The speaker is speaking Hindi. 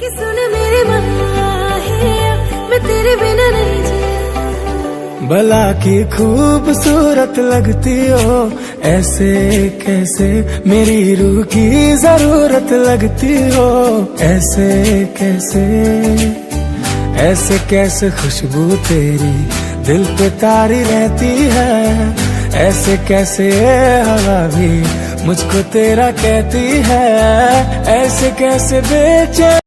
कि सुन मेरे माहिया, मैं तेरे बिना नहीं जी। भला की खूबसूरत लगती हो, ऐसे कैसे मेरी रूह की जरूरत लगती हो। ऐसे कैसे, ऐसे कैसे खुशबू तेरी दिल पे तारी रहती है। ऐसे कैसे हवा भी मुझको तेरा कहती है। ऐसे कैसे बेचैन